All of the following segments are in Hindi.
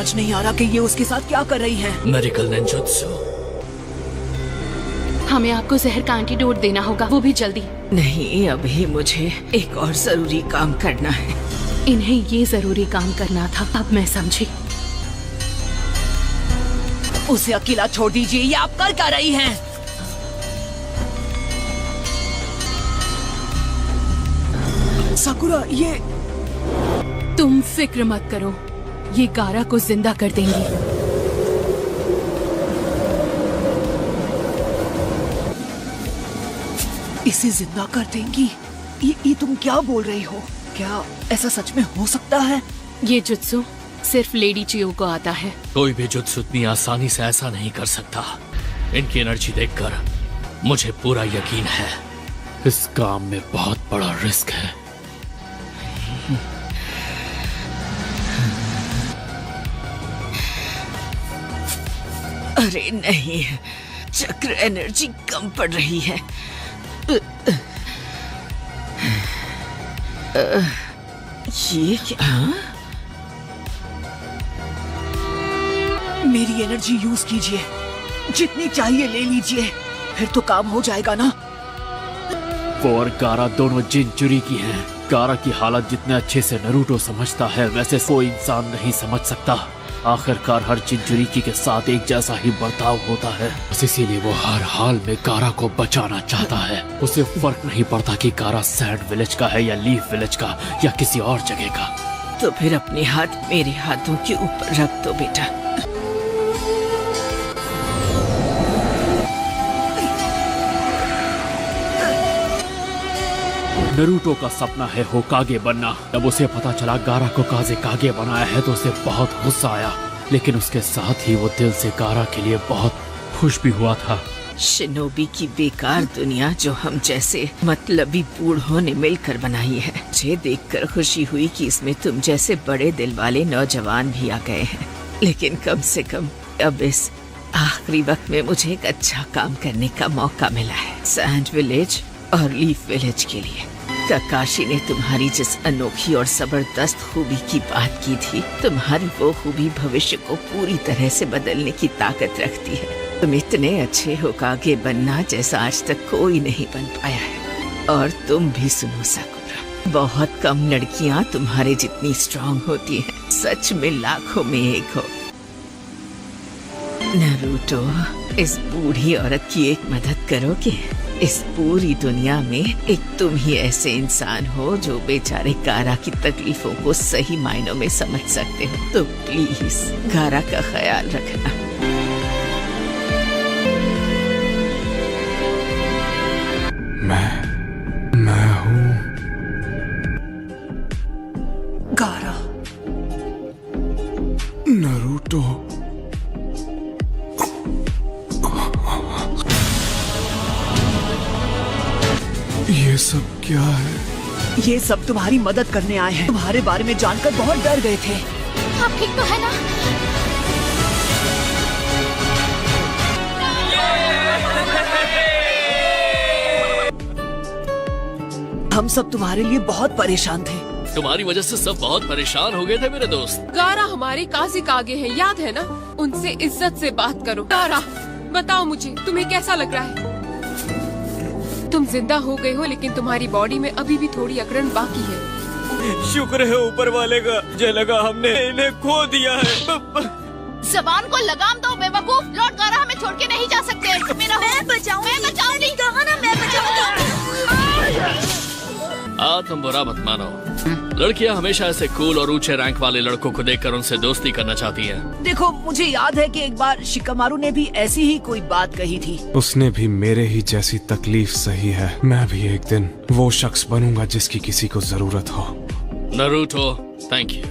समझ नहीं आ रहा कि ये उसके साथ क्या कर रही है। Medical ninjutsu. हमें आपको जहर का एंटीडोट देना होगा, वो भी जल्दी। नहीं, अभी मुझे एक और जरूरी काम करना है। इन्हें ये जरूरी काम करना था, अब मैं समझी। उसे अकेला छोड़ दीजिए, ये आप कर क्या रही हैं? साकुरा, ये तुम फिक्र मत करो, ये गारा को जिंदा कर देंगी। इसे जिंदा कर देंगी? ये तुम क्या बोल रही हो? क्या ऐसा सच में हो सकता है? ये जुत्सु सिर्फ लेडी चियो को आता है। कोई भी जुत्सु इतनी आसानी से ऐसा नहीं कर सकता। इनकी एनर्जी देखकर मुझे पूरा यकीन है इस काम में बहुत बड़ा रिस्क है। अरे नहीं, चक्र एनर्जी कम पड़ रही है। ये क्या? मेरी एनर्जी यूज कीजिए, जितनी चाहिए ले लीजिए, फिर तो काम हो जाएगा ना। वो और गारा दोनों जिनचुरी की हैं। गारा की हालत जितने अच्छे से नरूटो समझता है वैसे कोई इंसान नहीं समझ सकता। आखिरकार हर जिनचुरी के साथ एक जैसा ही बर्ताव होता है, बस इसीलिए वो हर हाल में गारा को बचाना चाहता है। उसे फर्क नहीं पड़ता कि गारा सैंड विलेज का है या लीफ विलेज का या किसी और जगह का। तो फिर अपने हाथ मेरे हाथों के ऊपर रख दो बेटा। नरूटो का सपना है होकागे बनना। जब उसे पता चला गारा को काज़ेकागे बनाया है तो उसे बहुत गुस्सा आया, लेकिन उसके साथ ही वो दिल से गारा के लिए बहुत खुश भी हुआ था। शिनोबी की बेकार दुनिया जो हम जैसे मतलबी बूढ़ों ने मिलकर बनाई है, मुझे देखकर खुशी हुई कि इसमें तुम जैसे बड़े दिल वाले नौजवान भी आ गए हैं। लेकिन कम से कम अब इस आखिरी वक्त में मुझे एक अच्छा काम करने का मौका मिला है, सैंड विलेज और लीफ विलेज के लिए। काकाशी ने तुम्हारी जिस अनोखी और जबरदस्त खूबी की बात की थी, तुम्हारी वो खूबी भविष्य को पूरी तरह से बदलने की ताकत रखती है। तुम इतने अच्छे होकागे बनना जैसा आज तक कोई नहीं बन पाया है। और तुम भी सुनो साकुरा, बहुत कम लड़कियां तुम्हारे जितनी स्ट्रांग होती हैं। सच में लाखों में एक हो। नारुतो, इस बूढ़ी औरत की एक मदद करोगे? इस पूरी दुनिया में एक तुम ही ऐसे इंसान हो जो बेचारे गारा की तकलीफों को सही मायनों में समझ सकते हो। तो प्लीज गारा का ख्याल रखना। मैं हूँ गारा। नरूटो। ये सब क्या है? ये सब तुम्हारी मदद करने आए हैं। तुम्हारे बारे में जानकर बहुत डर गए थे। आप ठीक तो है ना? हम सब तुम्हारे लिए बहुत परेशान थे। तुम्हारी वजह से सब बहुत परेशान हो गए थे मेरे दोस्त। गारा हमारे काज़ेकागे हैं, याद है ना? उनसे इज्जत से बात करो। गारा, बताओ मुझे तुम्हें कैसा लग रहा है? तुम जिंदा हो गए हो, लेकिन तुम्हारी बॉडी में अभी भी थोड़ी अकड़न बाकी है। शुक्र है ऊपर वाले का, मुझे लगा हमने इन्हें खो दिया है। जबान को लगाम दो बेवकूफ। लॉर्ड गारा हमें छोड़ के नहीं जा सकते। मैं बचाऊंगी। कहा ना मैं बचाऊंगी। तुम बुरा मत मानो। लड़कियां हमेशा ऐसे कूल और ऊंचे रैंक वाले लड़कों को देखकर उनसे दोस्ती करना चाहती हैं। देखो, मुझे याद है कि एक बार शिकामारू ने भी ऐसी ही कोई बात कही थी। उसने भी मेरे ही जैसी तकलीफ सही है। मैं भी एक दिन वो शख्स बनूंगा जिसकी किसी को जरूरत हो। Naruto, thank you.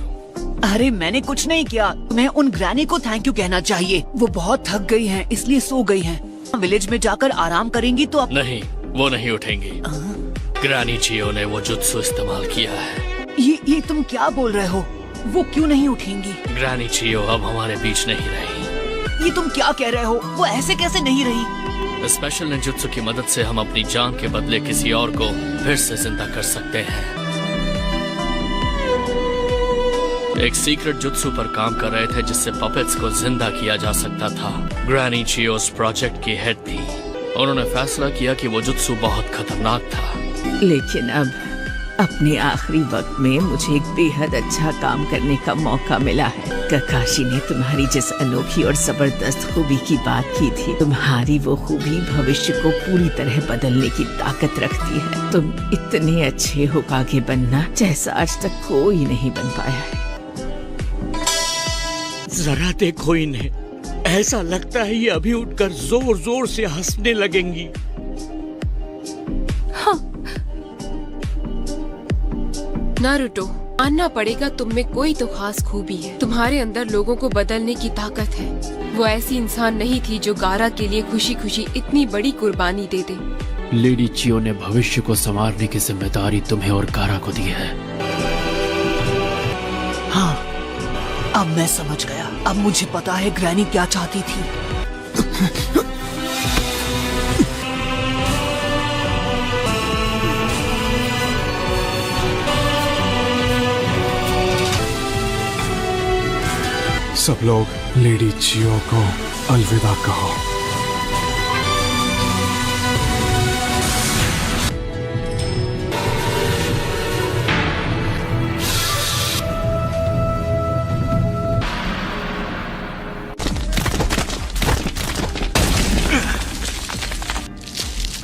अरे मैंने कुछ नहीं किया। तुम्हें उन ग्रैनी को थैंक यू कहना चाहिए। वो बहुत थक गई हैं, इसलिए सो गई हैं। विलेज में जाकर आराम करेंगी तो नहीं, वो नहीं उठेंगी। ग्रैनी चियो ने वो जुत्सु इस्तेमाल किया है। ये तुम क्या बोल रहे हो? वो क्यों नहीं उठेंगी? ग्रैनी चियो अब हमारे बीच नहीं रही। ये तुम क्या कह रहे हो? वो ऐसे कैसे नहीं रही? स्पेशल निंजुत्सु की मदद से हम अपनी जान के बदले किसी और को फिर से जिंदा कर सकते हैं। एक सीक्रेट जुत्सु पर काम कर रहे थे जिससे पपेट्स को जिंदा किया जा सकता था। ग्रैनी चियोस प्रोजेक्ट की हेड थी। उन्होंने फैसला किया कि वो जुत्सु बहुत खतरनाक था। लेकिन अब अपने आखिरी वक्त में मुझे एक बेहद अच्छा काम करने का मौका मिला है। ककाशी ने तुम्हारी जिस अनोखी और जबरदस्त खूबी की बात की थी, तुम्हारी वो खूबी भविष्य को पूरी तरह बदलने की ताकत रखती है। तुम इतने अच्छे होकागे बनना जैसा आज तक कोई नहीं बन पाया है। जरा देखो इन्हें, ऐसा लगता है ये अभी उठकर जोर जोर से हंसने लगेंगी। नारुतो, मानना पड़ेगा तुम में कोई तो खास खूबी है। तुम्हारे अंदर लोगों को बदलने की ताकत है। वो ऐसी इंसान नहीं थी जो गारा के लिए खुशी खुशी इतनी बड़ी कुर्बानी दे दे। लेडी चियो ने भविष्य को संवारने की जिम्मेदारी तुम्हें और गारा को दी है। हाँ, अब मैं समझ गया। अब मुझे पता है ग्रैनी क्या चाहती थी। सब लोग लेडी चियो को अलविदा कहो।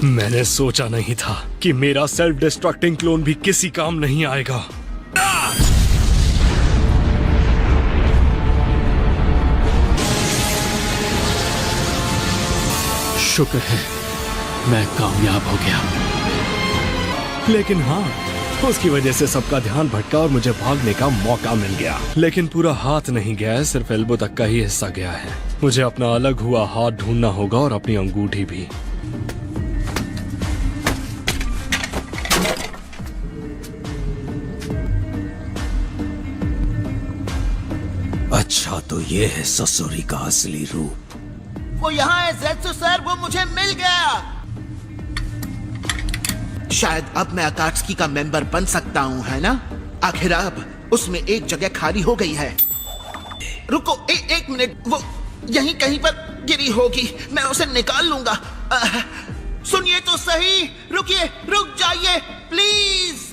मैंने सोचा नहीं था कि मेरा सेल्फ डिस्ट्रक्टिंग क्लोन भी किसी काम नहीं आएगा। शुक्र है मैं कामयाब हो गया। लेकिन हाँ, उसकी वजह से सबका ध्यान भटका और मुझे भागने का मौका मिल गया। लेकिन पूरा हाथ नहीं गया है, सिर्फ एल्बो तक का ही हिस्सा गया है। मुझे अपना अलग हुआ हाथ ढूंढना होगा और अपनी अंगूठी भी। अच्छा, तो ये है ससुरी का असली रूप। वो यहाँ है ज़ेत्सु सर, वो मुझे मिल गया। शायद अब मैं अकात्सुकी का मेंबर बन सकता हूँ, है ना? आखिर अब उसमें एक जगह खाली हो गई है। रुको, एक मिनट, वो यहीं कहीं पर गिरी होगी। मैं उसे निकाल लूंगा। सुनिए तो सही, रुकिए, रुक जाइए प्लीज।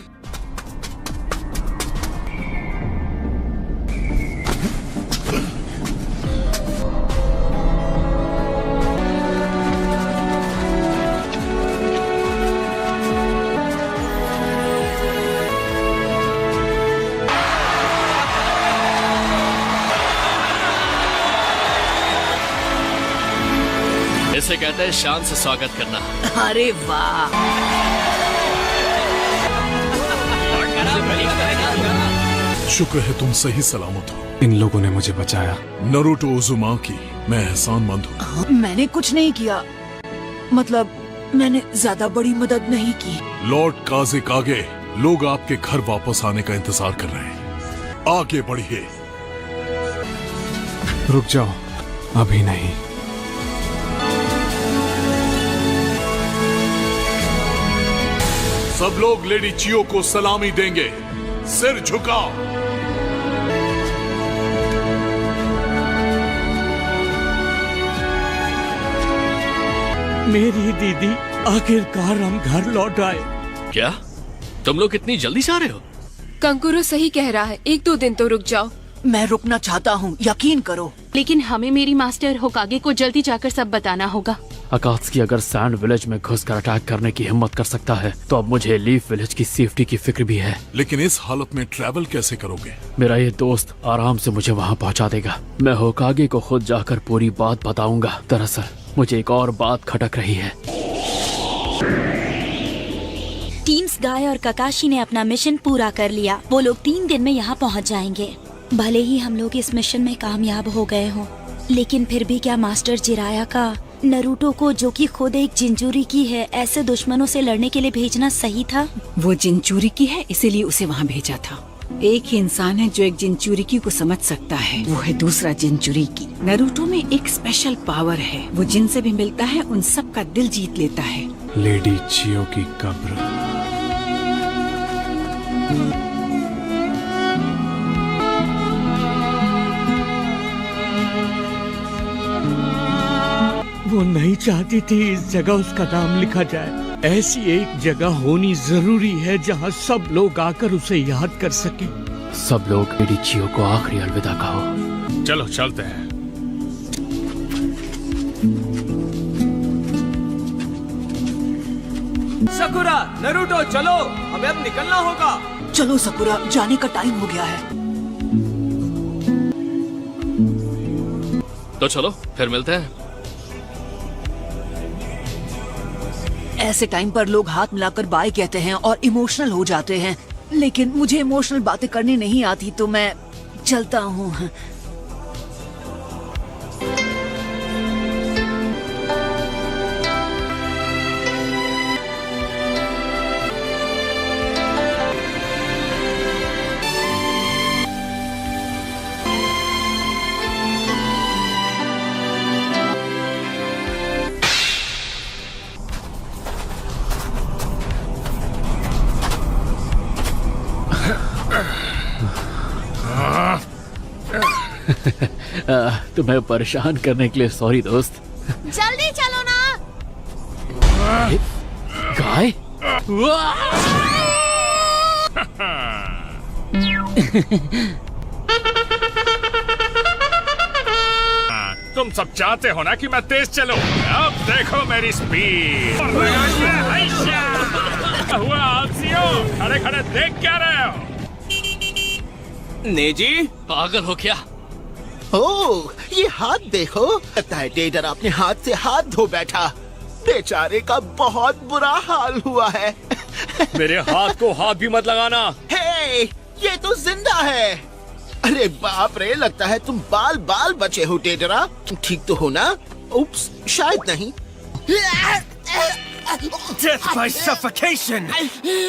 इसे कहते हैं शान से स्वागत करना। अरे वाह, शुक्र है तुम सही सलामत हो। इन लोगों ने मुझे बचाया। नरूटो उज़ुमाकी, मैं एहसानमंद हूँ। मैंने कुछ नहीं किया। मतलब मैंने ज्यादा बड़ी मदद नहीं की। लॉर्ड काज़ेकागे, लोग आपके घर वापस आने का इंतजार कर रहे हैं। आगे बढ़िए। रुक जाओ, अभी नहीं। सब लोग लेडी चियो को सलामी देंगे। सिर झुकाओ। मेरी दीदी, आखिरकार हम घर लौट आए। क्या तुम लोग इतनी जल्दी से आ रहे हो? कंकुरो सही कह रहा है, 1-2 दिन तो रुक जाओ। मैं रुकना चाहता हूँ, यकीन करो। लेकिन हमें मेरी मास्टर होकागे को जल्दी जाकर सब बताना होगा। अकात्सुकी अगर सैंड विलेज में घुसकर अटैक करने की हिम्मत कर सकता है तो अब मुझे लीफ विलेज की सेफ्टी की फिक्र भी है। लेकिन इस हालत में ट्रैवल कैसे करोगे? मेरा ये दोस्त आराम से मुझे वहाँ पहुँचा देगा। मैं होकागे को खुद जाकर पूरी बात बताऊंगा। दरअसल मुझे एक और बात खटक रही है। टीम्स गाय और ककाशी ने अपना मिशन पूरा कर लिया। वो लोग 3 दिन में यहाँ पहुँच जाएंगे। भले ही हम लोग इस मिशन में कामयाब हो गए हों, लेकिन फिर भी क्या मास्टर जिराया का नरूटो को, जो कि खुद एक जिंचुरी की है, ऐसे दुश्मनों से लड़ने के लिए भेजना सही था? वो जिंचुरी की है, इसीलिए उसे वहाँ भेजा था। एक ही इंसान है जो एक जिंचुरिकी को समझ सकता है, वो है दूसरा जिंचुरिकी। नरूटो में एक स्पेशल पावर है, वो जिनसे भी मिलता है उन सब का दिल जीत लेता है। लेडी चियो की कब्र। वो नहीं चाहती थी इस जगह उसका नाम लिखा जाए। ऐसी एक जगह होनी जरूरी है जहाँ सब लोग आकर उसे याद कर सके। सब लोग लेडी चियो को आखिरी अलविदा कहो। चलो चलते हैं। सकुरा, नरूटो, चलो, हमें अब निकलना होगा। चलो सकुरा, जाने का टाइम हो गया है। तो चलो फिर मिलते हैं। ऐसे टाइम पर लोग हाथ मिलाकर बाय कहते हैं और इमोशनल हो जाते हैं, लेकिन मुझे इमोशनल बातें करनी नहीं आती, तो मैं चलता हूँ। तुम्हें परेशान करने के लिए सॉरी दोस्त। जल्दी चलो ना। गाय? तुम सब चाहते हो ना कि मैं तेज चलूं? अब देखो मेरी स्पीड। हुआ आलसियों, खड़े खड़े देख क्या रहे हो? नेजी, पागल हो क्या? ओह, ये हाथ देखो। लगता है टेडर अपने हाथ से हाथ धो बैठा। बेचारे का बहुत बुरा हाल हुआ है। मेरे हाथ को हाथ भी मत लगाना। हे, ये तो जिंदा है। अरे बाप रे, लगता है तुम बाल बाल बचे हो टेडरा। तुम ठीक तो हो ना? उप्स, शायद नहीं। Death by suffocation!